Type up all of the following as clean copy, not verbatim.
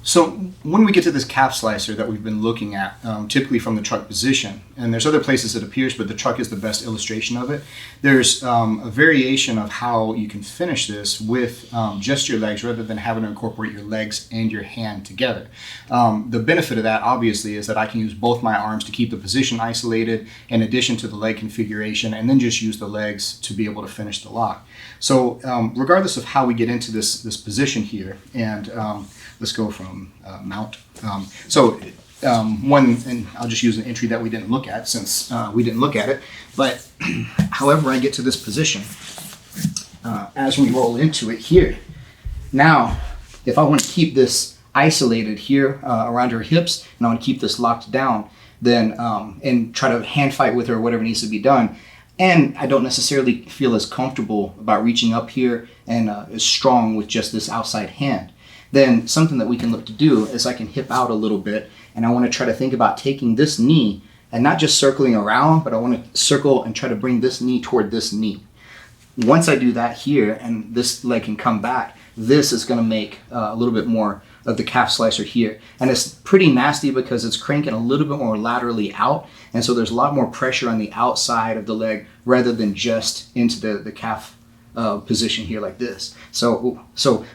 So when we get to this calf slicer that we've been looking at, typically from the truck position, and there's other places it appears, but the truck is the best illustration of it. There's a variation of how you can finish this with just your legs rather than having to incorporate your legs and your hand together. The benefit of that obviously is that I can use both my arms to keep the position isolated in addition to the leg configuration, and then just use the legs to be able to finish the lock. So regardless of how we get into this position here, and let's go from mount. One, and I'll just use an entry that we didn't look at since we didn't look at it, but however I get to this position, as we roll into it here, now if I want to keep this isolated here around her hips, and I want to keep this locked down, then and try to hand fight with her or whatever needs to be done, and I don't necessarily feel as comfortable about reaching up here and as strong with just this outside hand, then something that we can look to do is I can hip out a little bit, and I want to try to think about taking this knee and not just circling around, but I want to circle and try to bring this knee toward this knee. Once I do that here and this leg can come back, this is going to make a little bit more of the calf slicer here. And it's pretty nasty because it's cranking a little bit more laterally out, and so there's a lot more pressure on the outside of the leg rather than just into the calf position here like this. So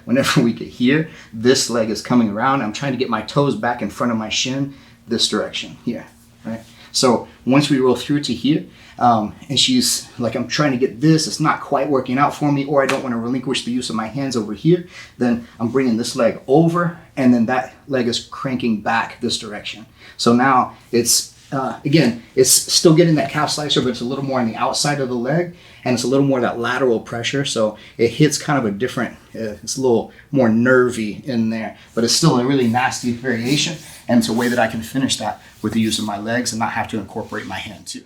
whenever we get here, this leg is coming around. I'm trying to get my toes back in front of my shin this direction here, right? So once we roll through to here, and she's like, I'm trying to get this, it's not quite working out for me, or I don't want to relinquish the use of my hands over here, then I'm bringing this leg over, and then that leg is cranking back this direction. So now it's, again, it's still getting that calf slicer, but it's a little more on the outside of the leg, and it's a little more that lateral pressure, so it hits kind of a different, it's a little more nervy in there, but it's still a really nasty variation, and it's a way that I can finish that with the use of my legs and not have to incorporate my hand too.